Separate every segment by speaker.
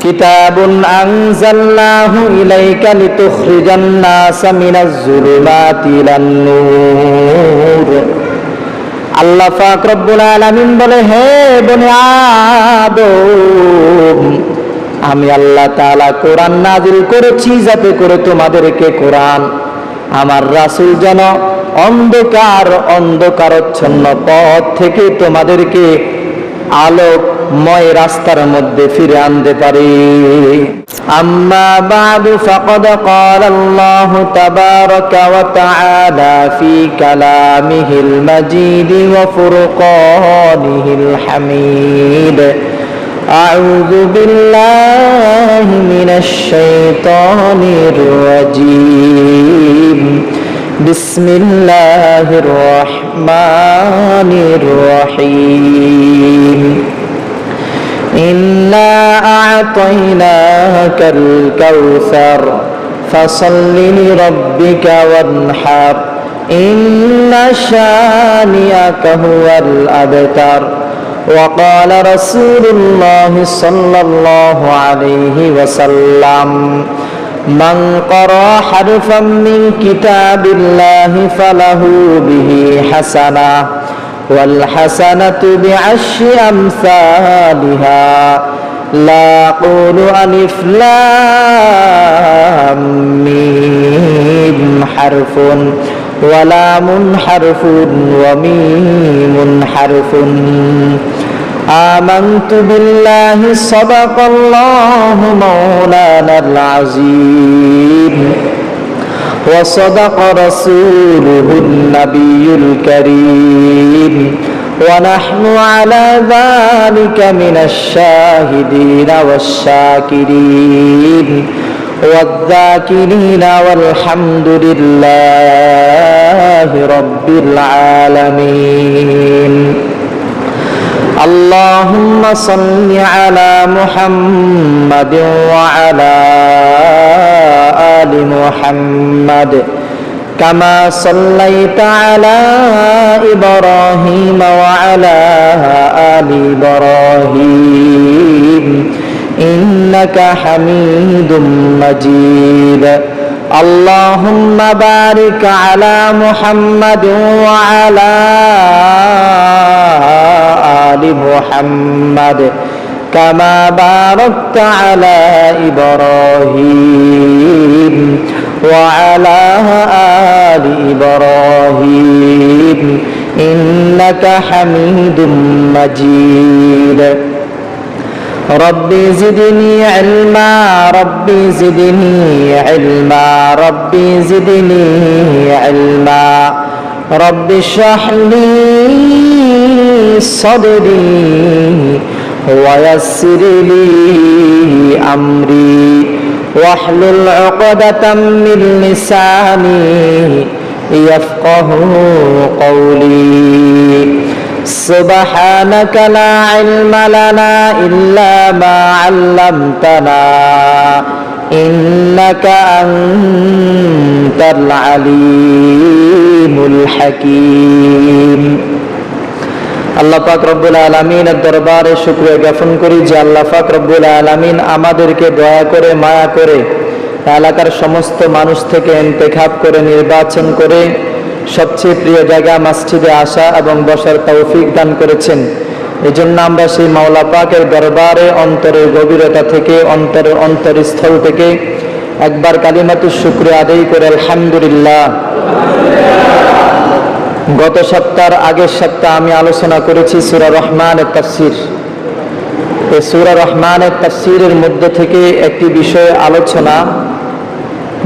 Speaker 1: কিতাবুন আনজালনাহু ইলাইকা লিতুখরিজান নাসা মিনাজ যুলুমাতি ইলান নূর। আল্লাহ পাক রব্বুল আলামিন বলে, হে বনি আদম, আমি আল্লাহ তাআলা কোরআন নাযিল করেছি যাতে করে তোমাদেরকে কোরআন আমার রাসূল যেন অন্ধকারাচ্ছন্ন পথ থেকে তোমাদেরকে আলোকময় রাস্তার মধ্যে ফিরে আনতে পারে। আম্মা বা'দু ফাকাদ ক্বালা আল্লাহু তাবারাকা ওয়া তাআলা ফি কালামিহিল মাজিদ ওয়া ফুরকানিহিল হামিদ। আউযু বিল্লাহি মিনাশ শাইতানির রাজীম। বিসমিল্লাহির রহমানির রহিম। ইন্না আ'তাইনাকাল কাউসার ফাসাল্লি লিরাব্বিকা ওয়ানহার ইন্না শানিআকা হুয়াল আবতার। وقال رسول الله صلى الله عليه وسلم من قرأ حرفا من كتاب الله فله به حسنة والحسنة بعشر أمثالها لا أقول ألف لام ميم حرف ولام حرف وميم حرف آمنت بالله صدق الله مولانا العظيم وصدق رسوله النبي الكريم ونحن على ذلك من الشاهدين والشاكرين والذاكرين والحمد لله رب العالمين. اللهم صل على محمد وعلى آل محمد كما صليت على إبراهيم وعلى آل إبراهيم إنك حميد مجيد. اللهم بارك على محمد وعلى آل محمد كما باركت على إبراهيم وعلى آل إبراهيم إنك حميد مجيد. ربي زدني علما ربي زدني علما ربي زدني علما رب اشرح لي صدري ويسر لي أمري واحلل عقدة من لساني يفقه قولي. سبحانك لا علم لنا إلا ما علمتنا إنك أنت العليم الحكيم. আল্লাহ পাক রব্বুল আলামিনের দরবারে শুকরিয়া জ্ঞাপন করি যে আল্লাহ পাক রব্বুল আলামিন আমাদেরকে দয়া করে মায়া করে এলাকার সমস্ত মানুষ থেকে ইন্তেখাব করে নির্বাচন করে সবচেয়ে প্রিয় জায়গা মসজিদে আসা এবং বসার তৌফিক দান করেছেন। এজন্য আমরা সেই মাওলা পাকের দরবারে অন্তরের গভীরতা থেকে অন্তরের অন্তরস্থল থেকে একবার কালিমাতুশ শুকরিয়া আদায় করে আলহামদুলিল্লাহ। গত সপ্তাহের আগের সপ্তাহে আমি আলোচনা করেছি সূরা রহমানের তাফসীর। এই সূরা রহমানের তাফসীরের মধ্যে থেকে একটি বিষয় আলোচনা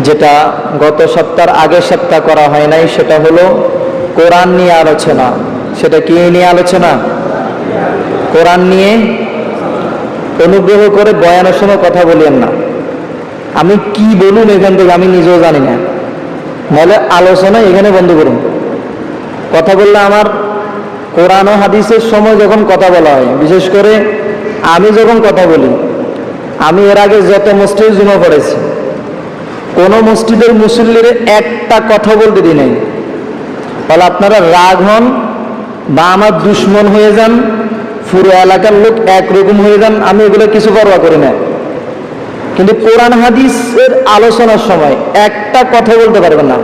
Speaker 1: যেটা গত সপ্তাহের আগের সপ্তাহ করা হয় নাই, সেটা হলো কোরআন নিয়ে আলোচনা। সেটা কি নিয়ে আলোচনা? কোরআন নিয়ে। অনুগ্রহ করে বয়ানের সময় কথা বলিয়েন না। আমি কি বলুন এখান থেকে আমি নিজেও জানি না, নাহলে আলোচনা এখানে বন্ধ করুন। কথা বললে আমার কোরআন ও হাদিসের সময় যখন কথা বলা হয়, বিশেষ করে আমি যখন কথা বলি, আমি এর আগে যত মসজিদে জুমা পড়েছি, কোনো মসজিদের মুসল্লির একটা কথা বলতে দিই নাই। ফলে আপনারা রাগ হন বা আমার দুশ্মন হয়ে যান, পুরো এলাকার লোক একরকম হয়ে যান, আমি এগুলো কিছু পরোয়া করি না। কিন্তু কোরআন হাদিসের আলোচনার সময় একটা কথা বলতে পারবেন না।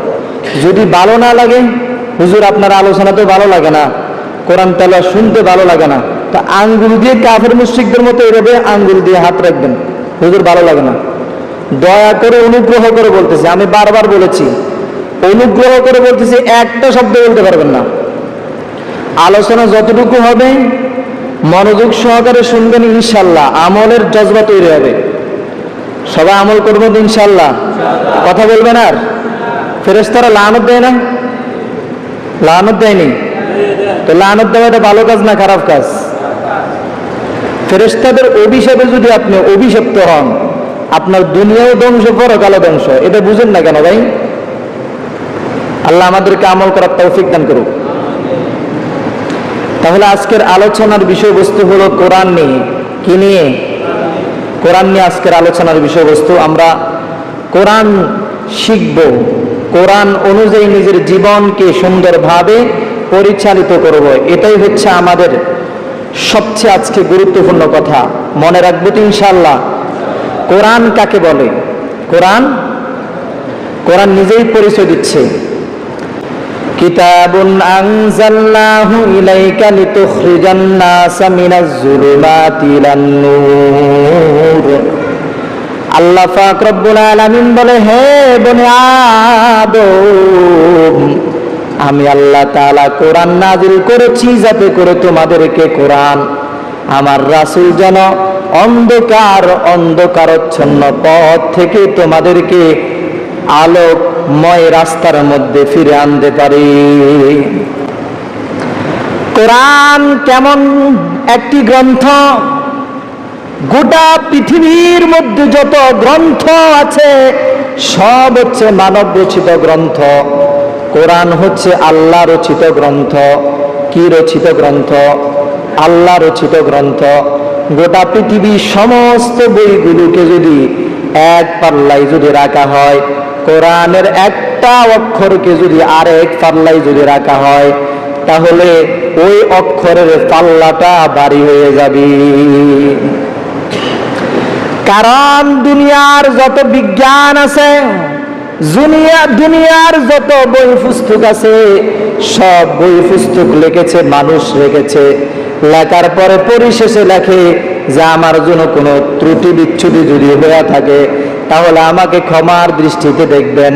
Speaker 1: যদি ভালো না লাগে, হুজুর আপনার আলোচনা তো ভালো লাগে না, কোরআন তেলাওয়াত শুনতে ভালো লাগে না, তা আঙ্গুল দিয়ে কাফের মুশরিকদের মতো এভাবে আঙ্গুল দিয়ে হাত রাখবেন, হুজুর ভালো লাগে না। দয়া করে অনুগ্রহ করে বলতেছি, আমি বারবার বলেছি, অনুগ্রহ করে বলতেছি, একটা শব্দ বলতে পারবেন না। আলোচনা যতটুকু হবে মনোযোগ সহকারে শুনবেন, ইনশাল্লাহ আমলের জজবা তৈরি হবে। সবাই আমল করবেন ইনশাল্লাহ। কথা বলবেন। আর ফেরেশতারা লানত দেয় না? লানত দেয়নি তো লানত দেওয়া এটা ভালো কাজ না খারাপ কাজ? ফেরেশতাদের অভিশাপে যদি আপনি অভিশপ্ত হন, আপনার দুনিয়াও ধ্বংস, পরকালও ধ্বংস। এটা বুঝেন না কেন ভাই? আল্লাহ আমাদেরকে আমল করার তৌফিক দান করুক। তাহলে আজকের আলোচনার বিষয়বস্তু হলো কোরআন নিয়ে। কি নিয়ে? কোরআন নিয়ে আজকের আলোচনার বিষয়বস্তু। আমরা কোরআন শিখব, কোরআন অনুযায়ী নিজের জীবনকে সুন্দরভাবে পরিচালিত করব। এটাই হচ্ছে আমাদের সবচেয়ে আজকে গুরুত্বপূর্ণ কথা। মনে রাখবো তো ইনশাআল্লাহ। কোরআন কাকে বলে? কোরআন কোরআন নিজেই পরিচয় দিচ্ছে। কিতাবুন আনজালনাহু ইলাইকা লিতুখরিজান নাসা মিনাজ যুলুমাতি ইলান নূর। আল্লাহ পাক রব্বুল আলামিন বলে, হে বনি আদম, আমি আল্লাহ তাআলা কোরআন নাযিল করেছি যাতে করে তোমাদেরকে, কোরআন আমার রাসূল যেন অন্ধকারচ্ছন্ন পথ থেকে তোমাদেরকে আলোকময় রাস্তার মধ্যে ফিরে আনতে পারি। কোরআন কেমন একটি গ্রন্থ! গোটা পৃথিবীর মধ্যে যত গ্রন্থ আছে সব হচ্ছে মানব রচিত গ্রন্থ। কোরআন হচ্ছে আল্লাহ রচিত গ্রন্থ। কি রচিত গ্রন্থ? আল্লাহ রচিত গ্রন্থ। গোটা পৃথিবীর সমস্ত বইগুলোকে যদি এক পাল্লায় যদি রাখা হয়, কোরআনের একটা অক্ষরকে যদি আরেক পাল্লায় যদি রাখা হয়, তাহলে ওই অক্ষরের পাল্লাটা ভারী হয়ে যাবে। কারণ দুনিয়ার যত বিজ্ঞান আছে, দুনিয়ার যত বই পুস্তক আছে, সব বই পুস্তক লিখেছে মানুষ, লিখেছে। লেখার পরে পরিশেষে লেখে যে আমার জন্য কোনো ত্রুটি বিচ্ছুতি যদি হয়ে থাকে তাহলে আমাকে ক্ষমার দৃষ্টিতে দেখবেন,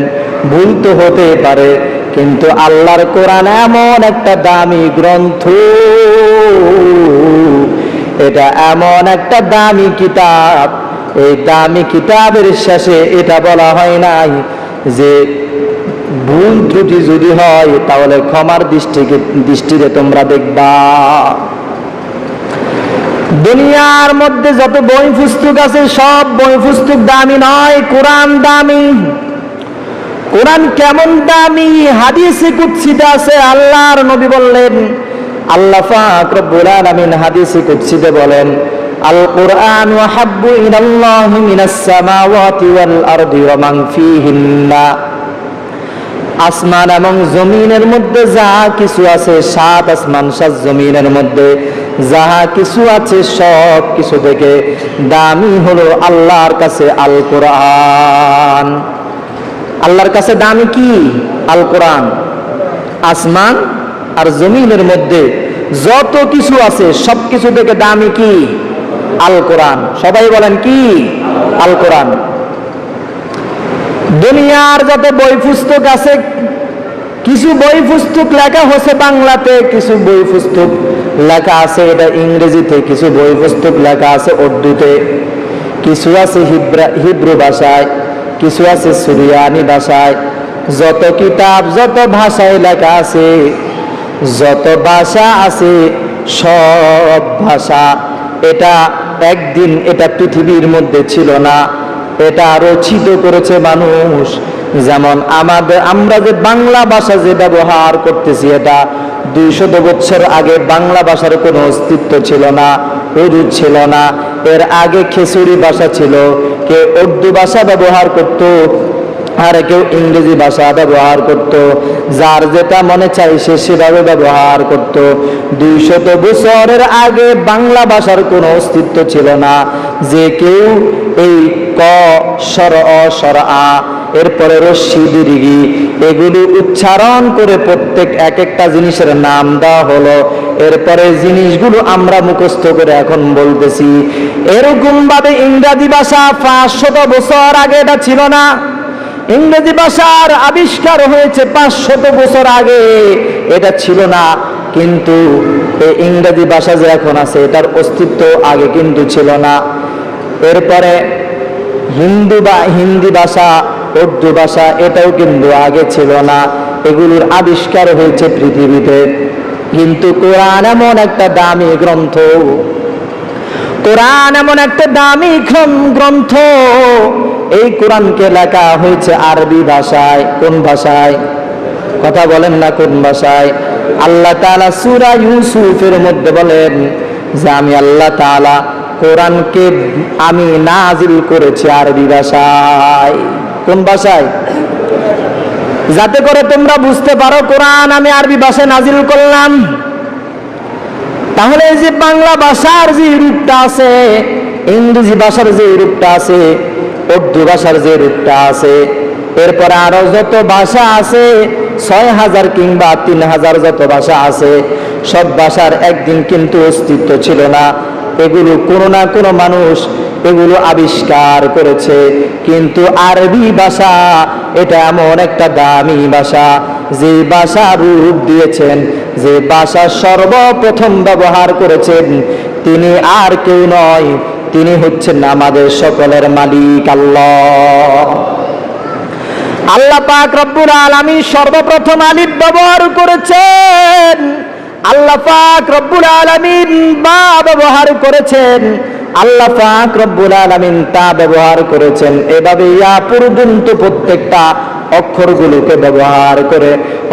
Speaker 1: ভুল তো হতে পারে। কিন্তু আল্লাহর কোরআন এমন একটা দামি গ্রন্থ, এটা এমন একটা দামি কিতাব, এই দামি কিতাবের শেষে এটা বলা হয় নাই যে ভুল ত্রুটি যদি হয় তাহলে ক্ষমার দৃষ্টিতে তোমরা দেখবা। দুনিয়ার মধ্যে যত বই পুস্তক আছে সব বই পুস্তক দামি নয়, কোরআন দামি। কোরআন কেমন দামি? হাদিসে কুদসিতে আছে, আল্লাহর নবী বললেন, আল্লাহ পাক রব্বুল আলামিন হাদিসে কুদসিতে বলেন, আল কুরআন ওয়াহাব্বু ইলাল্লাহি মিনাস সামাওয়াতি ওয়াল আরদি ওয়া মান ফীহিন্না। আসমান এবং জমিনের মধ্যে যা কিছু আছে, সাত আসমান সাত জমিনের মধ্যে যাহা কিছু আছে সব কিছু থেকে দামি হলো আল্লাহর কাছে আল কোরআন। আল্লাহর কাছে দামি কি? আল কোরআন। আসমান আর জমিনের মধ্যে যত কিছু আছে সব কিছু থেকে দামি কি? আল কোরআন। সবাই বলেন কি? আল কোরআন। দুনিয়ার যত বই পুস্তক আছে, কিছু বই পুস্তক লেখা হচ্ছে বাংলাতে, কিছু বই পুস্তক লেখা আছে এটা ইংরেজিতে, কিছু বই পুস্তক লেখা আছে উর্দুতে, কিছু আছে হিব্রু ভাষায়, কিছু আছে সুরিয়ানি ভাষায়। যত কিতাব যত ভাষায় লেখা আছে, যত ভাষা আছে সব ভাষা, এটা একদিন এটা পৃথিবীর মধ্যে ছিল না, এটা রচিত করেছে মানুষ। যেমন আমরা যে বাংলা ভাষা যে ব্যবহার করতেছি, এটা 200 বছর আগে বাংলা ভাষার কোনো অস্তিত্ব ছিল না, উর্দু ছিল না। এর আগে খেসুরি ভাষা ছিল, কেউ উর্দু ভাষা ব্যবহার করত, আর কেউ ইংরেজি ভাষা ব্যবহার করত, যার যেটা মনে চাই সে সেভাবে ব্যবহার করত। 200 বছরের আগে বাংলা ভাষার কোনো অস্তিত্ব ছিল না, যে কেউ এই ক সর অ সর আ, এরপরে রস্যি দীর্ঘি, এগুলো উচ্চারণ করে প্রত্যেক এক একটা জিনিসের নাম দেওয়া হলো। এরপরে জিনিসগুলো আমরা মুখস্থ করে এখন বলতেছি। এরকম ভাবে ইংরেজি ভাষা 500 বছর আগে এটা ছিল না। ইংরেজি ভাষার আবিষ্কার হয়েছে 500 বছর আগে, এটা ছিল না। কিন্তু এই ইংরেজি ভাষা যে এখন আছে এটার অস্তিত্ব আগে কিন্তু ছিল না। এরপরে হিন্দি ভাষা, উর্দু ভাষা, এটাও কিন্তু আগে ছিল না। এগুলোর আবিষ্কার হয়েছে পৃথিবীতে। কিন্তু কোরআন এমন একটা দামি গ্রন্থ, কোরআন এমন একটা দামি গ্রন্থ, এই কোরআনকে লেখা হয়েছে আরবি ভাষায়। কোন ভাষায়? কথা বলেন না, কোন ভাষায়? আল্লাহ তাআলা সূরা ইউসুফের মধ্যে বলেন যে আমি আল্লাহ তাআলা কোরআনকে আমি নাজিল করেছি আরবি ভাষায়। কোন ভাষায়? যাতে করে তোমরা বুঝতে পারো কোরআন আমি আরবি ভাষায় নাজিল করলাম। তাহলে এই যে বাংলা ভাষার যে রূপটা আছে, ইংরেজি ভাষার যে রূপটা আছে, উর্দু ভাষার যে রূপটা আছে, এরপরে আরো যত ভাষা আছে 6000 কিংবা 3000 যত ভাষা আছে, সব ভাষার একদিন কিন্তু অস্তিত্ব ছিল না। এগুলো কোনো না কোনো মানুষ এগুলো আবিষ্কার করেছে। কিন্তু আরবি ভাষা এটা এমন একটা দামি ভাষা, যে ভাষা রূপ দিয়েছেন, যে ভাষা সর্বপ্রথম ব্যবহার করেছেন, তিনি আর কেউ নয়, তিনি হচ্ছেন আমাদের সকলের মালিক আল্লাহ। আল্লাহ পাক রব্বুল আলামিন সর্বপ্রথম আলিফ ব্যবহার করেছেন, আল্লাহ পাক রব্বুল আলামিন বা ব্যবহার করেছেন, আল্লাহ পাক রব্বুল আলামিন তা ব্যবহার করেছেন। এভাবে ইয়া পর্যন্ত প্রত্যেকটা অক্ষরগুলোকে ব্যবহার করে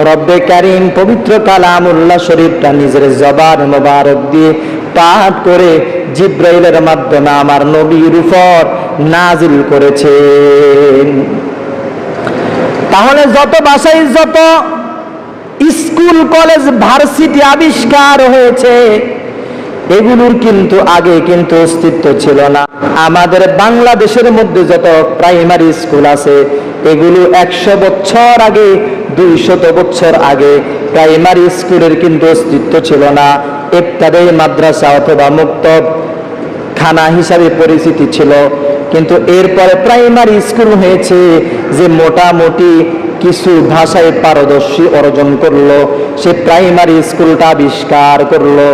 Speaker 1: রব্বে কারীম পবিত্র কালামুল্লাহ শরীফটা নিজের জবান মোবারক দিয়ে পাঠ করে জিব্রাইলের মাধ্যমে আমার নবীর উপর নাজিল করেছেন। তাহলে যত ভাষায় যত স্কুল কলেজ ভার্সিটি আবিষ্কার হয়েছে, এগুলোর কিন্তু আগে কিন্তু অস্তিত্ব ছিল না। আমাদের বাংলাদেশের মধ্যে যত প্রাইমারি স্কুল আছে, এগুলো 100 বছর আগে, 200 বছর আগে প্রাইমারি স্কুলের কিন্তু অস্তিত্ব ছিল না। ইবতাদায়ী মাদ্রাসা অথবা মুক্তব খানা হিসাবে পরিচিতি ছিল। কিন্তু এরপরে প্রাইমারি স্কুল হয়েছে, যে মোটামুটি কিছু ভাষায় পারদর্শী অর্জন করলো, সে প্রাইমারি স্কুলটা আবিষ্কার করলো।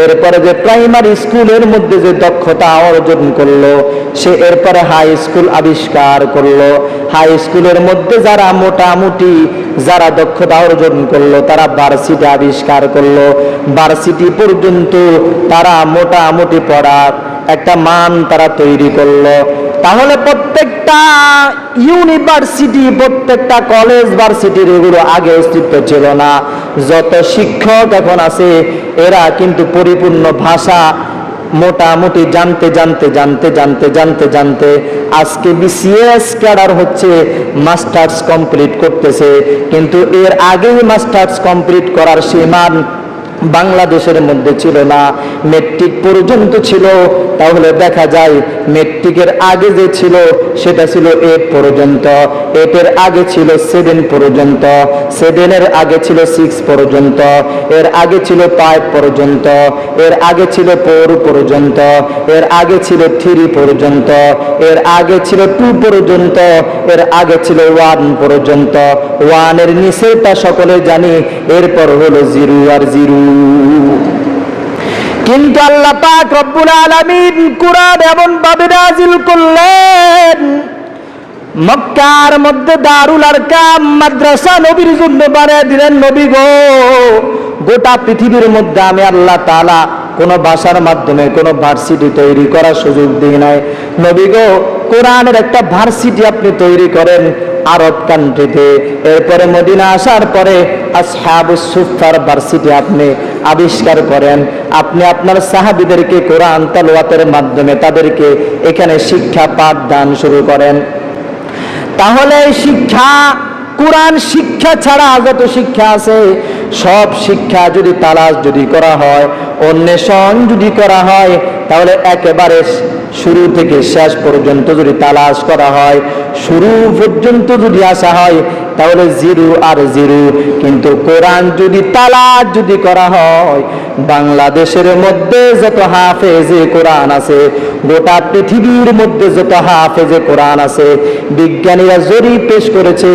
Speaker 1: এরপরে যে প্রাইমারি স্কুলের মধ্যে যে দক্ষতা অর্জন করলো, সে এরপরে হাই স্কুল আবিষ্কার করলো। হাই স্কুলের মধ্যে যারা মোটামুটি যারা দক্ষতা অর্জন করলো, তারা ভার্সিটি আবিষ্কার করলো। ভার্সিটি পর্যন্ত তারা মোটামুটি পড়ার একটা মান তারা তৈরি করলো। তাহলে প্রত্যেকটা ইউনিভার্সিটি, প্রত্যেকটা কলেজ ভার্সিটির এগুলো আগে অস্তিত্ব ছিল না। যত শিক্ষক এখন আছে, এরা কিন্তু পরিপূর্ণ ভাষা মোটামুটি জানতে জানতে জানতে জানতে জানতে জানতে আজকে বিসিএস ক্যাডার হচ্ছে, মাস্টার্স কমপ্লিট করতেছে। কিন্তু এর আগেই মাস্টার্স কমপ্লিট করার সেই মান বাংলাদেশের মধ্যে ছিল না, মেট্রিক পর্যন্ত ছিল। তাহলে দেখা যায় মেট্রিকের আগে যে ছিল সেটা ছিল 8 পর্যন্ত, 8 এর আগে ছিল 7 পর্যন্ত, 7 এর আগে ছিল 6 পর্যন্ত, এর আগে ছিল 5 পর্যন্ত, এর আগে ছিল 4 পর্যন্ত, এর আগে ছিল 3 পর্যন্ত, এর আগে ছিল 2 পর্যন্ত, এর আগে ছিল 1 পর্যন্ত। 1 এর নিচেটা সকলে জানি, এরপর হলো 0 আর 0। কিন্তু আল্লাহ পাক রব্বুল আলামিন কুরআন এমন ভাবে নাযিল করলেন, মক্কার মধ্যে দারুল আরকাম মাদ্রাসা নবীর জন্য বানিয়ে দিলেন। নবী গো, গোটা পৃথিবীর মধ্যে আমি আল্লাহ তাআলা কোন ভাষার মাধ্যমে কোন ভার্সিটি তৈরি করার সুযোগ দিই নাই। নবী গো, কোরআনের একটা ভার্সিটি আপনি তৈরি করেন আরব কান্ট্রিতে। এরপরে মদিনা আসার পরে আসহাবুস সুফফার ভার্সিটি আপনি আবিষ্কার করেন। আপনি আপনার সাহাবীদেরকে কোরআন তেলাওয়াতের মাধ্যমে তাদেরকে এখানে শিক্ষা পাঠ দান শুরু করেন। তাহলে শিক্ষা, কোরআন শিক্ষা ছাড়া যত শিক্ষা আছে, সব শিক্ষা যদি তালাশ যদি করা হয়, অন্বেষণ যদি করা হয়, তাহলে একেবারে শুরু থেকে শেষ পর্যন্ত যদি তালাশ করা হয়, শুরু পর্যন্ত যদি আসা হয়, তাহলে জিরো আর জিরো। কিন্তু কোরআন যদি তালাশ যদি করা হয়, বাংলাদেশের মধ্যে যত হাফেজে কোরআন আছে, গোটা পৃথিবীর মধ্যে যত হাফেজে কোরআন আছে, বিজ্ঞানীরা জরিপ পেশ করেছে,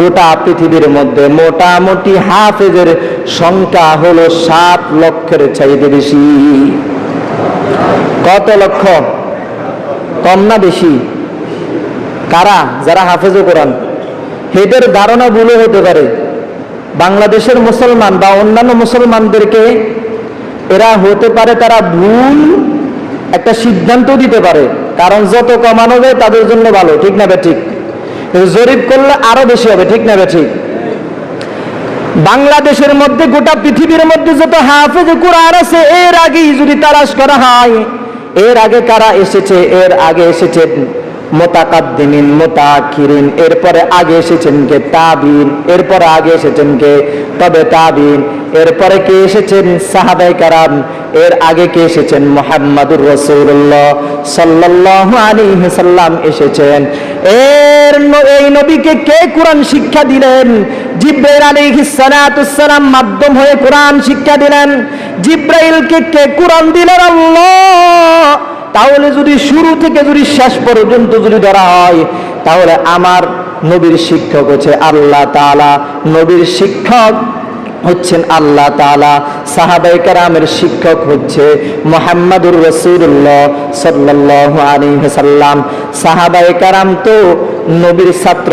Speaker 1: গোটা পৃথিবীর মধ্যে মোটামুটি হাফেজের সংখ্যা হলো 7 লক্ষের চাইতে বেশি। কত লক্ষ? কম না বেশি? কারা? যারা হাফেজে কোরআন। এদের ধারণা ভুলও হতে পারে। বাংলাদেশের মুসলমান বা অন্যান্য মুসলমানদেরকে এরা হতে পারে তারা ভুল একটা সিদ্ধান্ত দিতে পারে, কারণ যত কমানো যায় তাদের জন্য ভালো, ঠিক না ঠিক? জরিপ করলে আরো বেশি হবে, ঠিক না ঠিক? বাংলাদেশের মধ্যে গোটা পৃথিবীর মধ্যে যত হাফেজে কোরআন আছে, এর আগেই যদি তালাশ করা হয়, এর আগে কারা এসেছে? এর আগে এসেছেন মুতাকাদ্দিমিন, মুতাআখিরিন, এরপরে আগে এসেছেন কে? তাবিন, এরপরে আগে এসেছেন কে? তবে তাবিন, এরপরে কে এসেছেন? সাহাবায়ে কেরাম, এর আগে কে এসেছেন? মুহাম্মাদুর রাসূলুল্লাহ সাল্লাল্লাহু আলাইহি সাল্লাম এসেছেন। এই নবীকে কে কোরআন শিক্ষা দিলেন? জিবরাইল আলাইহিস সালাতুস সালাম মাধ্যম হয়ে কোরআন শিক্ষা দিলেন। জিবরাইলকে কে কোরআন দিলেন? আল্লাহ। তাহলে যদি শুরু থেকে যদি শেষ পর্যন্ত যদি ধরা হয়, তাহলে আমার নবীর শিক্ষক হচ্ছে আল্লাহ তাআলা, নবীর শিক্ষক হচ্ছেন আল্লাহ তাআলা, সাহাবায়ে কেরামের শিক্ষক হচ্ছে মুহাম্মাদুর রাসূলুল্লাহ সাল্লাল্লাহু আলাইহি সাল্লাম। সাহাবায়ে কেরাম তো নবীর ছাত্র,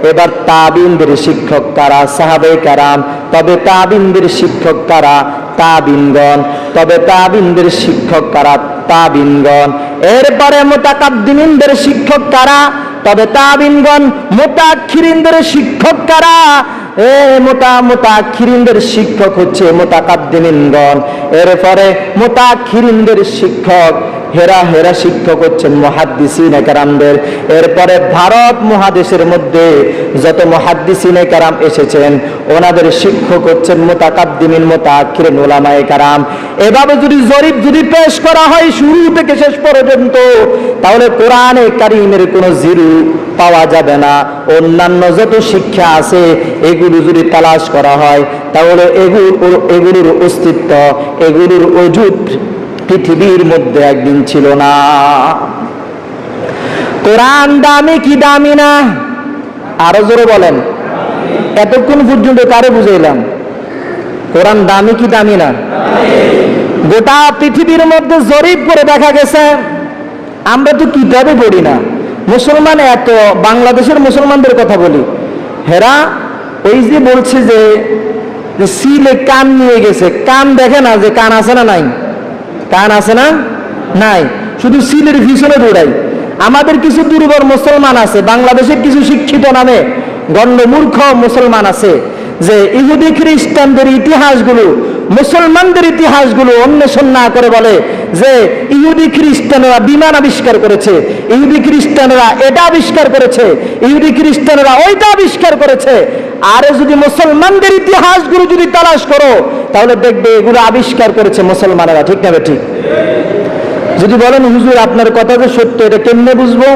Speaker 1: এবার তাবিনদের শিক্ষক কারা? সাহাবায়ে কেরাম। তবে তাবিনদের শিক্ষক কারা? তাবিনগণ। তবে তাবিনদের শিক্ষক কারা? তাবিনগণ। এরপরে মুতাকাদ্দিমিনদের শিক্ষক কারা? তবে তাবিনগণ। মুতাআখিরিনদের শিক্ষক কারা? মুতাআখিরিনদের শিক্ষক হচ্ছে মুতাকাদ্দিমিনগণ। এরপরে মুতাআখিরিনদের শিক্ষক হেরা শিক্ষক হচ্ছেন মুহাদ্দিসিনে কেরামদের। এরপরে ভারত মহাদেশের মধ্যে যত মুহাদ্দিসিনে কেরাম এসেছেন, ওনাদের শিক্ষক হচ্ছেন মুতাকাদ্দিমিন, মুতাআখিরিন, উলামায়ে কেরাম। এভাবে যদি জরিপ যদি পেশ করা হয় শুরু থেকে শেষ পর্যন্ত, তাহলে কোরআনে কারীমের কোনো জিরো পাওয়া যাবে না। অন্যান্য যত শিক্ষা আছে এগুলো যদি তালাশ করা হয়, তাহলে এগুলোর অস্তিত্ব, এগুলোর ওজুদ পৃথিবীর মধ্যে একদিন ছিল না। কোরআন দামি কি দামি না? আরো জোরে বলেন। এতক্ষণ পর্যন্ত কারে বুঝাইলাম? কোরআন দামি কি দামি না? গোটা পৃথিবীর মধ্যে জরিপ করে দেখা গেছে, আমরা তো কিতাবে পড়ি না, মুসলমান এত, বাংলাদেশের মুসলমানদের কথা বলি, হেরা ওই যে বলছে যে সিলে কান নিয়ে গেছে, কান দেখে না যে কান আছে না নাই? কান আছে না নাই? শুধু সিলের পিছনে দৌড়াই। আমাদের কিছু দুর্বল মুসলমান আছে, বাংলাদেশের কিছু শিক্ষিত নামে গণ্যমূর্খ মুসলমান আছে, যে ইহুদি খ্রিস্টানদের ইতিহাসগুলো, মুসলমানদের ইতিহাসগুলো অন্বেষণ না করে বলে যে ইহুদি খ্রিস্টানরা বিমান আবিষ্কার করেছে, ইহুদি খ্রিস্টানরা এটা আবিষ্কার করেছে, ইহুদি খ্রিস্টানরা ওইটা আবিষ্কার করেছে। আর যদি মুসলমানদের ইতিহাসগুলো যদি তালাশ করো, তাহলে দেখবে এগুলো আবিষ্কার করেছে মুসলমানেরা, ঠিক না ঠিক? যদি বলেন হুজুর আপনার কথা যে সত্য, এটা কেমনে বুঝবো?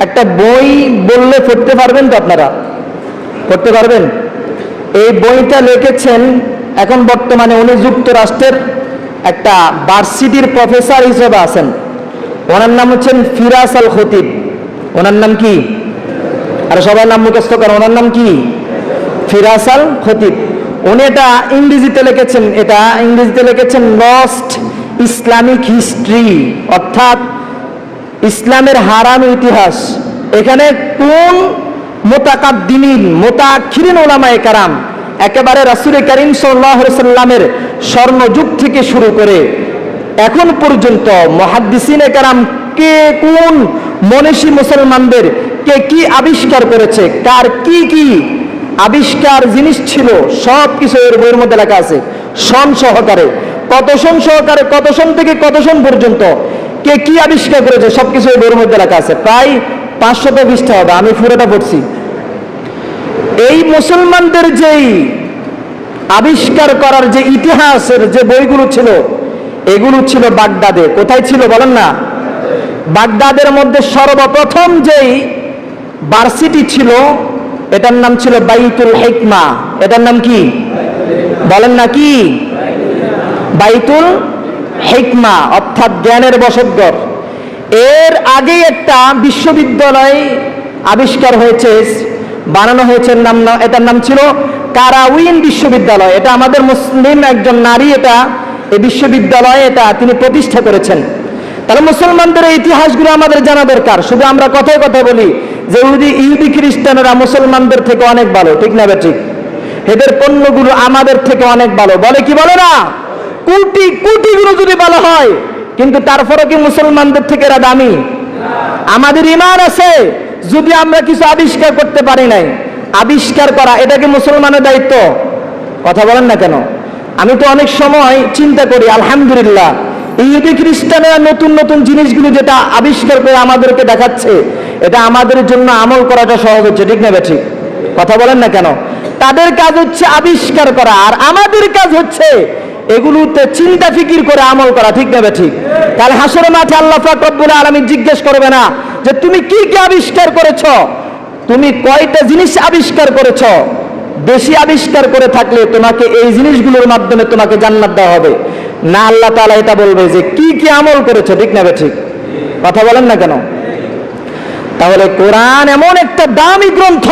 Speaker 1: একটা বই বললে পড়তে পারবেন তো? আপনারা পড়তে পারবেন? এই বইটা লিখেছেন এখন বর্তমানে উনি যুক্তরাষ্ট্রের একটা ভার্সিটির প্রফেসর হিসেবে আছেন। ওনার নাম হচ্ছেন ফিরাস আল খতিব। ওনার নাম কি? আর সবার নাম মুখস্থ করেন। ওনার নাম কি? ফিরাস আল খতিব। উনি এটা ইংরেজিতে লিখেছেন, লস্ট ইসলামিক হিস্ট্রি, অর্থাৎ ইসলামের হারানো ইতিহাস। এখানে কোন মুতাকাদ্দিমিন, মুতাআখিরিন উলামায়ে কেরাম একেবারে রাসূল করিম সাল্লাল্লাহু আলাইহি সাল্লামের স্বর্ণযুগ থেকে শুরু করে এখন পর্যন্ত মুহাদ্দিসিনে কেরাম কে কোন মনীষী মুসলমানদের কে কি আবিষ্কার করেছে, কার কি কি আবিষ্কার জিনিস ছিল, সব কিছু এর বইয়ের মধ্যে লেখা আছে সন সহকারে, কত সন সহকারে, কত সন থেকে কত সন পর্যন্ত কে কি আবিষ্কার করেছে সবকিছু এই বইয়ের মধ্যে লেখা আছে। প্রায় 500 পৃষ্ঠা হবে, আমি পুরোটা পড়ছি। এই মুসলমানদের যেই আবিষ্কার করার যে ইতিহাসের যে বইগুলো ছিল, এগুলো ছিল বাগদাদে। কোথায় ছিল বলেন না? বাগদাদের মধ্যে সর্বপ্রথম যেই ভার্সিটি ছিল এটার নাম ছিল বাইতুল হিকমা। এটার নাম কি বলেন না? কি? বাইতুল হিকমা, অর্থাৎ জ্ঞানের বসতঘর। এর আগে একটা বিশ্ববিদ্যালয় আবিষ্কার হয়েছে, বানানো হয়েছে, এটার নাম ছিল কারাউইন বিশ্ববিদ্যালয়। এটা আমাদের মুসলিম একজন নারী এটা এই বিশ্ববিদ্যালয় এটা তিনি প্রতিষ্ঠা করেছেন। তাহলে মুসলমানদের এই ইতিহাসগুলো আমাদের জানা দরকার। শুধু আমরা কথায় কথা বলি যে ইহুদি খ্রিস্টানরা মুসলমানদের থেকে অনেক ভালো, ঠিক না ঠিক? এদের পণ্যগুলো আমাদের থেকে অনেক ভালো, বলে কি বলে না? কোটি কোটিগুলো যদি ভালো হয়, কিন্তু তারপরে কি মুসলমানদের থেকে এরা দামি? আমাদের ঈমান আছে, যদি আমরা কিছু আবিষ্কার করতে পারি নাই, আবিষ্কার করা এটা কি মুসলমানের দায়িত্ব? কথা বলেন না কেন? আমি তো অনেক সময় চিন্তা করি, আলহামদুলিল্লাহ ইহুদি খ্রিস্টানরা নতুন নতুন জিনিসগুলো যেটা আবিষ্কার করে আমাদেরকে দেখাচ্ছে, এটা আমাদের জন্য আমল করাটা সহজ হচ্ছে, ঠিক না ঠিক? কথা বলেন না কেন? তাদের কাজ হচ্ছে আবিষ্কার করা, আর আমাদের কাজ হচ্ছে এগুলোতে চিন্তা ফিকির করে আমল করা, ঠিক না ঠিক? তাহলে হাসরের মাঠে আল্লাহ পাক রব্বুল আলামিন জিজ্ঞেস করবে না যে তুমি কি কি আবিষ্কার করেছো, তুমি কয়টা জিনিস আবিষ্কার করেছো? বেশি আবিষ্কার করে থাকলে তোমাকে এই জিনিসগুলোর মাধ্যমে তোমাকে জান্নাত দেওয়া হবে না, আল্লাহ তাআলা এটা বলবে যে কি কি আমল করেছো, ঠিক না ঠিক? কথা বলেন না কেন? তাহলে কোরআন এমন একটা দামি গ্রন্থ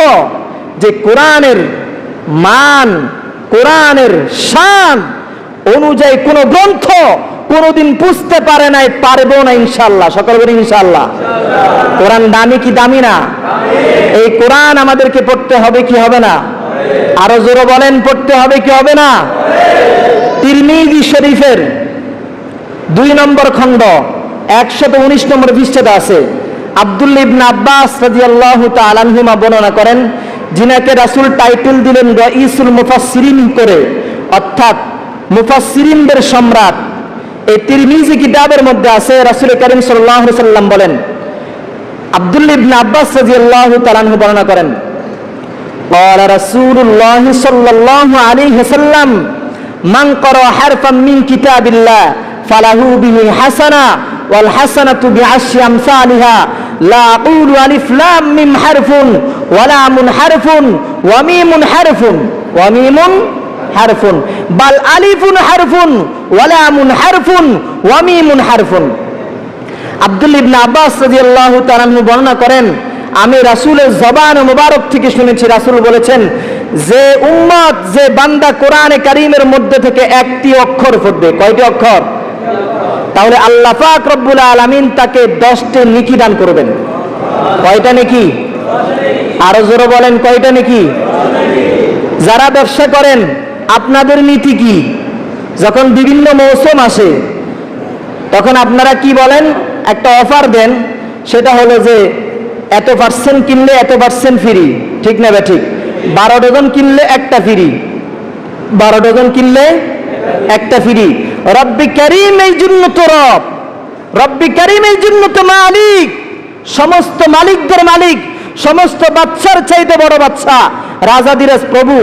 Speaker 1: যে কোরআনের মান, কোরআনের শান অনুযায়ী কোন গ্রন্থ কোনদিন বুঝতে পারে নাই, পারবো না ইনশাআল্লাহ। সকল বলি ইনশাআল্লাহ। কোরআন দামি কি দামি না? এই কোরআন আমাদেরকে পড়তে হবে কি হবে না? আরো জোরে বলেন, পড়তে হবে কি হবে না? তিরমিজি শরীফের 2 নম্বর খণ্ড 119 নম্বর পৃষ্ঠাতে আছে। আব্দুল্লাহ ইবনে আব্বাস রাদিয়াল্লাহু তাআলা আনহুমা বর্ণনা করেন, যিনাকে রাসূল টাইটেল দিলেন রাইসুল মুফাসসিরিন করে, অর্থাৎ মুফাসসিরিনদের সম্রাট। এই তিরমিজি কিতাবের মধ্যে আছে রাসূল করিম সাল্লাল্লাহু আলাইহি সাল্লাম বলেন, আব্দুল্লাহ ইবনে আব্বাস রাদিয়াল্লাহু তাআলা আনহু বর্ণনা করেন, قال رسول الله صلى الله عليه وسلم من قرأ حرفا من كتاب الله فله به حسنة والحسنة بعشر أمثالها لا أقول ألف لام ميم حرف ولام حرف وميم حرف وميم حرف بل ألف حرف ولام حرف وميم حرف। আব্দুল্লাহ ইবনে আব্বাস রাদিয়াল্লাহু তাআলা আনহু বর্ণনা করেন, আমি রাসূলের জবান মুবারক থেকে শুনেছি, রাসূল বলেছেন যে উম্মত, যে বান্দা কোরআনে কারীমের মধ্যে থেকে একটি অক্ষর পড়বে। কয়টি অক্ষর? তাহলে আল্লাহ পাক রব্বুল আলামিন তাকে 10টি নেকি দান করবেন। কয়টা নেকি? আরো জোরে বলেন, কয়টা নেকি? যারা ব্যবসা করেন আপনাদের নীতি কি? যখন বিভিন্ন মৌসুম আসে তখন আপনারা কি বলেন? একটা অফার দেন, সেটা হলো যে এত পার্সেন্ট কিনলে এত পার্সেন্ট ফ্রি, ঠিক না ঠিক? 12 ডজন কিনলে একটা ফ্রি, 12 ডজন কিনলে একটা ফ্রি। রব্বি কারীম এই জন্য তো রব, রব্বি কারীম এই জন্য তো মালিক, সমস্ত মালিকদের মালিক, সমস্ত বাচ্চার চাইতে বড় বাচ্চা, রাজাদিরাজ প্রভু।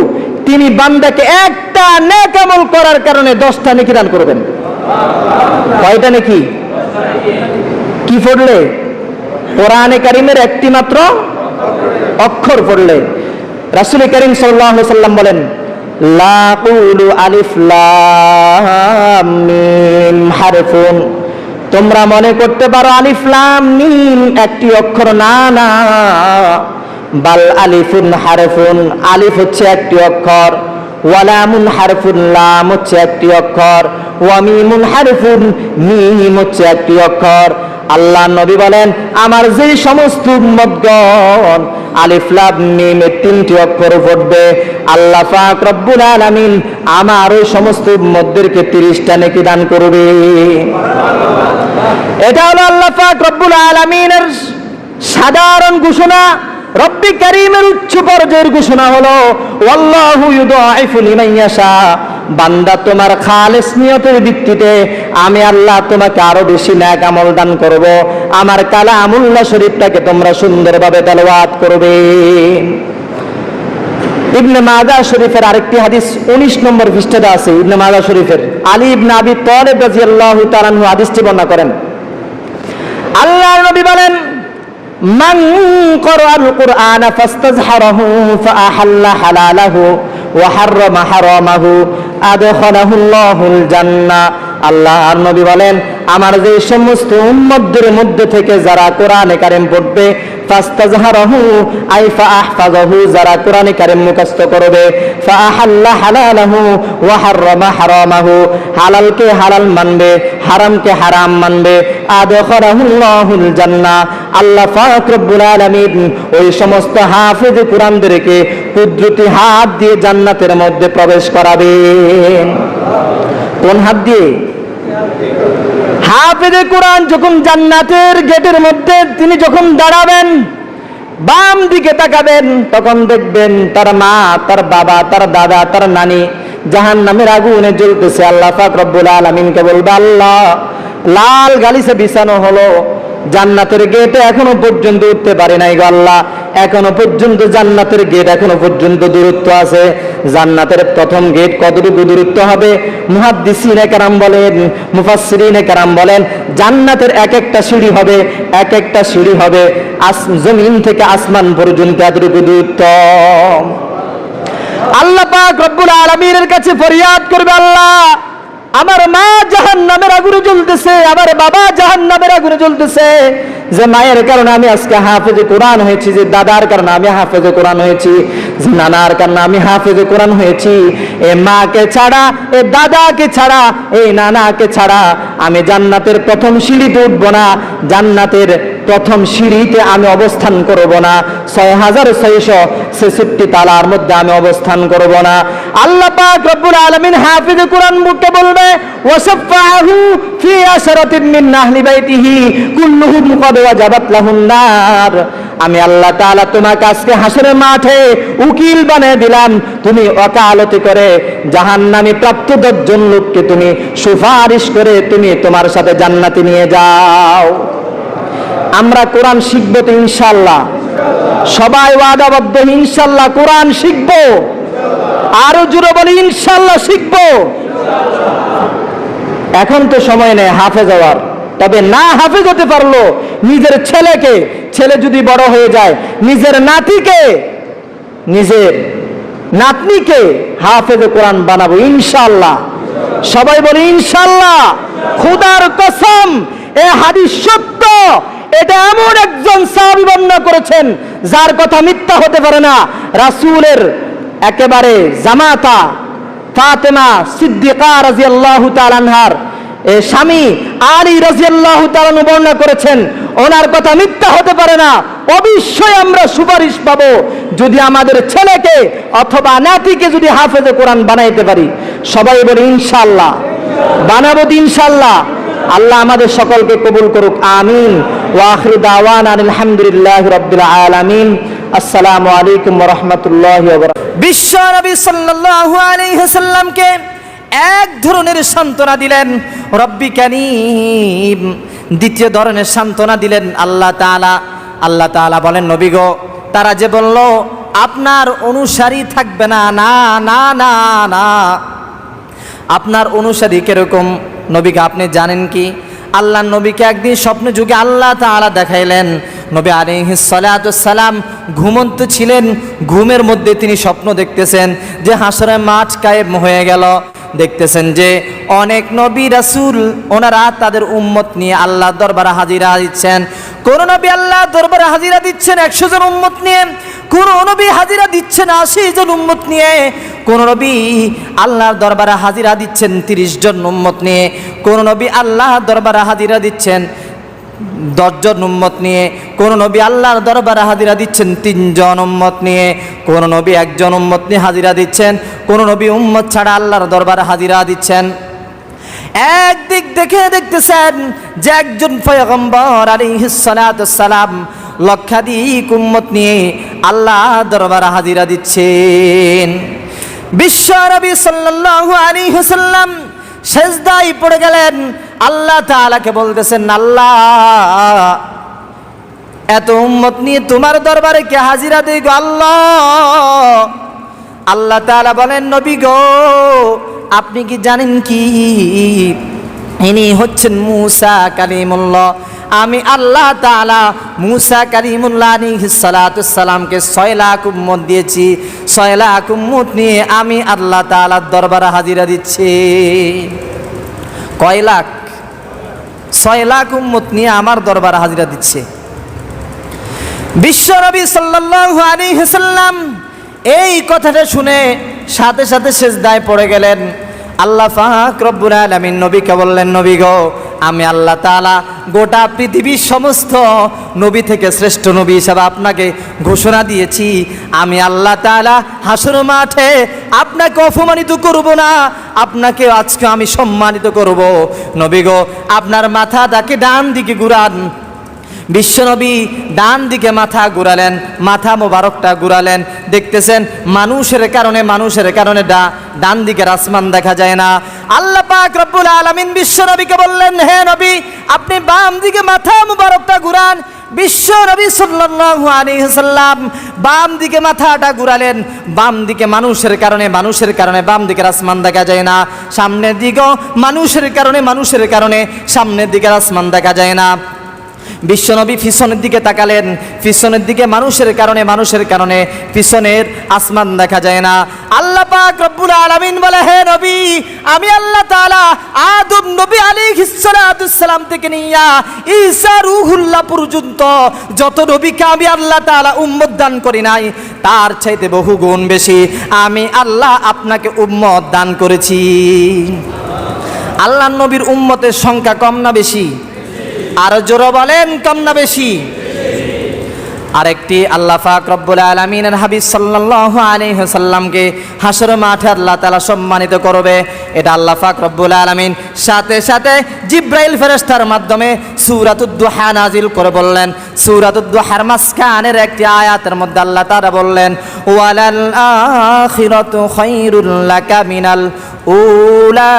Speaker 1: তিনি বান্দাকে একটা নেক আমল করার কারণে 10টা নেকি দান করবেন। কয়টা নেকি? কি পড়লে? কোরআনে কারীমের একটি মাত্র অক্ষর পড়লে। রাসূল করিম সাল্লাল্লাহু আলাইহি সাল্লাম বলেন, লা কুলু আলিফ লাম মিম হারফুন, তোমরা মনে করতে পারো আলিফ লাম মিম একটি অক্ষর, না না, বাল আলিফুন হারফুন, আলিফ হচ্ছে একটি অক্ষর, ওয়া লামুন হারফুন, লাম হচ্ছে একটি অক্ষর, ওয়া মিমুন হারফুন, মিম হচ্ছে একটি অক্ষর। আল্লাহ নবী বলেন, আমার যে সমস্ত উম্মতগণ আলিফ লাম মিম এর 3টি অক্ষর পড়বে, আল্লাহ পাক রব্বুল আলামিন আমার ওই সমস্ত উম্মতদেরকে 30টা নেকি দান করবে। এটা হলো আল্লাহ পাক রব্বুল আলামিনের সাধারণ ঘোষণা। রব্বি কারীমের উচ্চ পর্যায়ের ঘোষণা হলো, ওয়াল্লাহু ইউদাইফু লিমান ইয়াশা, বান্দা তোমার খালেস নিয়তের ভিত্তিতে আমি আল্লাহ তোমাকে আরো বেশি নেক আমল দান করব। আমার কালামুল্লাহ শরীফটাকে তোমরা সুন্দরভাবে তেলাওয়াত করবে। ইবনে মাজাহ শরীফের আরেকটি হাদিস 19 নম্বর পৃষ্ঠাতে আছে। ইবনে মাজাহ শরীফের আলী ইবনে আবি তালিব রাদিয়াল্লাহু তাআলা আনহু হাদিসটি বর্ণনা করেন। আল্লাহর নবী বলেন, মান ক্বরাআল কুরআনা ফাস্তাযহারাহু ফাআহাল্লা হালালাহু ওয়া হাররামা হারামাহু আদখালাহুল্লাহুল জান্নাহ। আল্লাহর নবী বলেন, আমার যে সমস্ত উম্মতদের মধ্যে থেকে যারা কোরআনে কারিম পড়বে, ফাস্তাযহারাহু আই ফাআহফাযাহু, যারা কোরআনে কারিম মুখস্থ করবে, ফাআহাল্লা হালালাহু ওয়া হাররামা হারামাহু, হালালকে হালাল মানবে, হারামকে হারাম মানবে, আদখালাহুল্লাহুল জান্নাহ, আল্লাহ পাক রব্বুল আলামিন ওই সমস্ত হাফেজ কোরআনদেরকে কুদরতি হাত দিয়ে জান্নাতের মধ্যে প্রবেশ করাবেন। কোন হাত দিয়ে? হাফেজে কোরআন যখন জান্নাতের গেটের মধ্যে তিনি যখন দাঁড়াবেন, বাম দিকে তাকাবেন, তখন দেখবেন তার মা, তার বাবা, তার দাদা, তার নানি জাহান্নামের আগুনে জ্বলতেছে। আল্লাহ পাক রব্বুল আলামিনকে বলবে, আল্লাহ লাল গালিচা বিছানো হলো, জান্নাতের গেটে এখনো পর্যন্ত উঠতে পারে নাই গো আল্লাহ, এখনো পর্যন্ত জান্নাতের গেট এখনো পর্যন্ত দূরত্ব আছে। জান্নাতের প্রথম গেট কতটুকু দূরত্ব হবে? মুহাদ্দিসিনে কেরাম বলেন, মুফাসসিরিনে কেরাম বলেন, জান্নাতের এক একটা সিঁড়ি হবে, এক একটা সিঁড়ি হবে জমিন থেকে আসমান পর্যন্ত এতটুকু দূরত্ব। আল্লাহ পাক রব্বুল আলামিনের কাছে ফরিয়াদ করবে, আল্লাহ আমার মা জাহান্নামের আগুনে জ্বলতেছে, আমার বাবা জাহান্নামের আগুনে জ্বলতেছে, যে মায়ের কারণে আমি আজকে হাফেজে কোরআন হয়েছি, যে দাদার কারণে আমি হাফেজে কোরআন হয়েছি, যে নানার কারণে আমি হাফেজে কোরআন হয়েছি, এ মাকে ছাড়া, এ দাদাকে ছাড়া, এই নানাকে ছাড়া আমি জান্নাতের প্রথম সিঁড়িতে উঠবো না, জান্নাতের প্রথম সিঁড়িতে আমি অবস্থান করব না, 6666 তালার মধ্যে আমি অবস্থান করব না। আল্লাহ পাক রব্বুল আলামিন হাফেজে কোরআন মুখে বলবে, ওয়াসাফাহু ফি আশরাতিন মিন আহলি বাইতিহি কুল্লুহুম ক্বাদ ওয়াজাবাত লাহুন নার। আমি আল্লাহ তাআলা তোমাকে আজকে হাসরের মাঠে উকিল বানিয়ে দিলাম, তুমি ওকালতি করে জাহান্নামী প্রাপ্ত 10 জন লোককে তুমি সুপারিশ করে তুমি তোমার সাথে জান্নাতে নিয়ে যাও। আমরা কোরআন শিখবো তো ইনশাআল্লাহ, সবাই ওয়াদাবদ্ধ ইনশাআল্লাহ কোরআন শিখবো, আরো জোরে বলি ইনশাআল্লাহ শিখবো। এখন তো সময় নেই হাফেজ হওয়ার, তবে না হাফেজ হতে পারলো নিজের ছেলেকে, ছেলে যদি বড় হয়ে যায় নিজের নাতিকে, নিজের নাতনিকে হাফেজে কোরআন বানাবো ইনশাআল্লাহ। সবাই বলি ইনশাআল্লাহ। খোদার কসম এ হাদিস সত্য, এটা এমন একজন সাহাবী বর্ণনা করেছেন যার কথা মিথ্যা হতে পারে না। রাসূলের একেবারে জামাতা ফাতেমা সিদ্দিকা রাদিয়াল্লাহু তাআলা আনহার স্বামী আলী রাদিয়াল্লাহু তাআলা বর্ণনা করেছেন, ওনার কথা মিথ্যা হতে পারে না। অবশ্যই আমরা সুপারিশ পাবো যদি আমাদের ছেলেকে অথবা নাতিকে যদি হাফেজে কোরআন বানাইতে পারি। সবাই বলি ইনশাআল্লাহ, বানাবো ইনশাআল্লাহ। আল্লাহ আমাদের সকলকে কবুল করুক, আমিন। ওয়া আখিরু দাওয়ানা আলহামদুলিল্লাহি রাব্বিল আলামিন। আসসালামু আলাইকুম ওয়া রাহমাতুল্লাহি ওয়া বারাকাতুহু।
Speaker 2: বিশ্ব নবী সাল্লাল্লাহু আলাইহি ওয়াসাল্লামকে এক ধরনের সান্ত্বনা দিলেন রব্বি কারীম, দ্বিতীয় ধরনের সান্ত্বনা দিলেন আল্লাহ তাআলা। আল্লাহ তাআলা বলেন, নবী গো, তারা যে বলল আপনার অনুসারী থাকবে না, না না না না, আপনার অনুসারী কিরকম নবীকে আপনি জানেন কি? আল্লাহ নবীকে একদিন স্বপ্ন যুগে আল্লাহ তাআলা দেখাইলেন। নবী আলাইহিস সালাতু সালাম ঘুমন্ত ছিলেন, ঘুমের মধ্যে তিনি স্বপ্ন দেখতেছেন যে হাসরের মাঠ কায়েম হয়ে গেল। দেখতেছেন যে অনেক নবী রাসূল ওনারা তাদের উম্মত নিয়ে আল্লাহর দরবারে হাজিরা দিচ্ছেন। কোন নবী আল্লাহর দরবারে হাজিরা দিচ্ছেন 100 জন উম্মত নিয়ে, কোন নবী হাজিরা দিচ্ছেন 80 জন উম্মত নিয়ে, কোন নবী আল্লাহর দরবারে হাজিরা দিচ্ছেন 30 জন উম্মত নিয়ে, কোন নবী আল্লাহর দরবারে হাজিরা দিচ্ছেন 10 জন উম্মত নিয়ে, কোন নবী আল্লাহর দরবারে হাজিরা দিচ্ছেন 3 জন উম্মত নিয়ে, কোন নবী 1 জন উম্মত নিয়ে হাজিরা দিচ্ছেন, কোন নবী উম্মত ছাড়া আল্লাহর দরবারে হাজিরা দিচ্ছেন। একদিক দেখে দেখতেছেন যে একজন পয়গম্বর আলাইহিস সালাতু সালাম লক্ষাধিক উম্মত নিয়ে আল্লাহ দরবারে হাজিরা দিচ্ছেন। বিশ্ব নবী সাল্লাল্লাহু আলাইহি ওয়াসাল্লাম সেজদায় পড়ে গেলেন, আল্লাহ তাআলাকে বলতেছেন, আল্লাহ এত উম্মত নিয়ে তোমার দরবারে কে হাজিরা দেই গো আল্লাহ? আল্লাহ তাআলা বলেন, নবী গো আপনি কি জানেন কি ইনি হচ্ছেন মূসা কালিমুল্লাহ। আমি আল্লাহ তাআলা মূসা কালিমুল্লাহ আলাইহিস সালাতুস সালামকে 6 লাখ উম্মত দিয়েছি। 6 লাখ উম্মত নিয়ে আমি আল্লাহ তাআলার দরবারে হাজিরা দিচ্ছি। কয় লাখ? 6 লাখ উম্মত নিয়ে আমার দরবারে হাজিরা দিচ্ছে। বিশ্ব নবী সাল্লাল্লাহু আলাইহি ওয়াসাল্লাম এই কথাটা শুনে সাথে সাথে সিজদায় পড়ে গেলেন। আল্লাহ পাক রব্বুল আলামিন নবীকে বললেন, নবী গো আমি আল্লাহ তাআলা গোটা পৃথিবীর সমস্ত নবী থেকে শ্রেষ্ঠ নবী হিসেবে আপনাকে ঘোষণা দিয়েছি। আমি আল্লাহ তাআলা হাসর মাঠে আপনাকে অপমানিত করব না, আপনাকে আজকে আমি সম্মানিত করব। নবী গো আপনার মাথাটাকে ডান দিকে ঘুরান। বিশ্বনবী ডান দিকে মাথা ঘুরালেন, মাথা মোবারকটা ঘুরালেন। দেখতেছেন মানুষের কারণে ডান দিকের আসমান দেখা যায় না। আল্লাহ পাক রব্বুল আলামিন বিশ্বনবীকে বললেন, হে নবী আপনি বাম দিকে মাথা মোবারকটা ঘুরান। বিশ্ব নবী সাল্লাল্লাহু আলাইহি ওয়াসাল্লাম বাম দিকে মাথাটা ঘুরালেন। বাম দিকে মানুষের কারণে বাম দিকের আসমান দেখা যায় না। সামনের দিকেও মানুষের কারণে সামনের দিকের আসমান দেখা যায় না। বিশ্বনবী পিছনের দিকে তাকালেন, পিছনের দিকে মানুষের কারণে পিছনের আসমান দেখা যায় না। আল্লাহ পাক রব্বুল আলামিন বলে, হে নবী আমি আল্লাহ তাআলা আদম নবী আলাইহিস সালাতুস সালাম থেকে নিয়া ঈসা রূহুল্লাহ পর্যন্ত যত নবীকে আমি আল্লাহ তাআলা উম্মত দান করি নাই তার চাইতে বহু গুণ বেশি আমি আল্লাহ আপনাকে উম্মত দান করেছি। আল্লাহর নবীর উম্মতের সংখ্যা কম না বেশি? আরো জোরে বলেন, কম না বেশি? আরেকটি আল্লাহ পাক রব্বুল আলামিনের হাবিব সাল্লাল্লাহু আলাইহি ওয়াসাল্লামকে হাসর মাঠে আল্লাহ তাআলা সম্মানিত করবে। এটা আল্লাহ পাক রব্বুল আলামিন সাথে সাথে জিব্রাইল ফেরেশতার মাধ্যমে সূরাতুদ দুহা নাজিল করে বললেন। সূরাতুদ দুহার মাঝখানের একটি আয়াতের মধ্যে আল্লাহ তাআলা বললেন, ওয়ালাল আখিরাতু খায়রুল লাকা মিনাল উলা।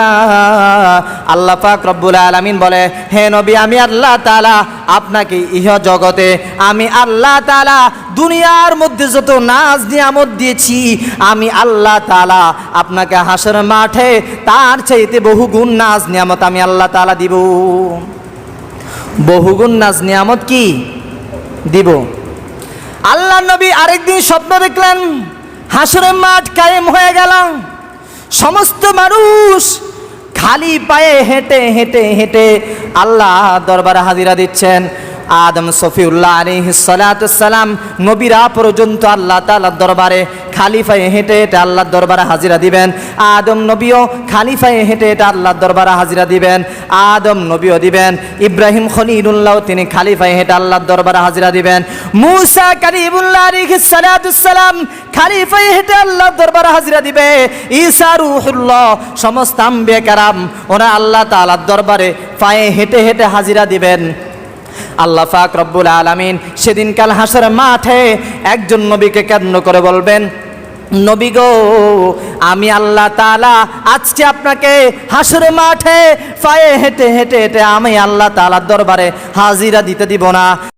Speaker 2: আল্লাহ পাক রব্বুল আলামিন বলে, হে নবী আমি আল্লাহ তাআলা আপনাকে ইহ জগতে আমি আল্লাহ তাআলা দুনিয়ার মধ্যে যত নাজ নিয়ামত দিয়েছি আমি আল্লাহ তাআলা আপনাকে হাসর মাঠে তার চাইতে বহুগুণ নাজ নিয়ামত আমি আল্লাহ তাআলা দিব। বহুগুণ নাজ নিয়ামত কি দিব? আল্লাহ নবী আরেকদিন স্বপ্ন দেখলেন, হাসরের মাঠ কায়েম হয়ে গেল। সমস্ত মানুষ খালি পায়ে হেঁটে হেঁটে হেঁটে আল্লাহ দরবারে হাজিরা দিচ্ছেন। আদম সফিউল্লাহ আলাইহিস সালাতুস সালাম নবীরা পর্যন্ত আল্লাহ তাআলার দরবারে খালি পায়ে হেঁটে হেঁটে আল্লাহর দরবারে হাজিরা দিবেন। আদম নবীও খালি পায়ে হেঁটে হেঁটে আল্লাহর দরবারে হাজিরা দিবেন। আদম নবীও দিবেন। ইব্রাহিম খলিলুল্লাহ তিনি খালি পায়ে হেঁটে আল্লাহর দরবারে হাজিরা দিবেন। মূসা কালিমুল্লাহ আলাইহিস সালাতুস সালাম খালি পায়ে হেঁটে আল্লাহর দরবারে হাজিরা দিবে। ঈসা রূহুল্লাহ সমস্ত আম্বিয়া কেরাম ওরা আল্লাহ তাআলার দরবারে পায়ে হেঁটে হেঁটে হাজিরা দিবেন। আল্লাহ পাক রব্বুল আলামিন সেদিন কাল হাসরের মাঠে একজন নবীকে কেন্দ্র করে বলবেন, নবী গো আমি আল্লাহ তাআলা আজকে আপনাকে হাসরের মাঠে পায়ে হেঁটে হেঁটে হেঁটে আমি আল্লাহ তাআলার দরবারে হাজিরা দিতে দিব না।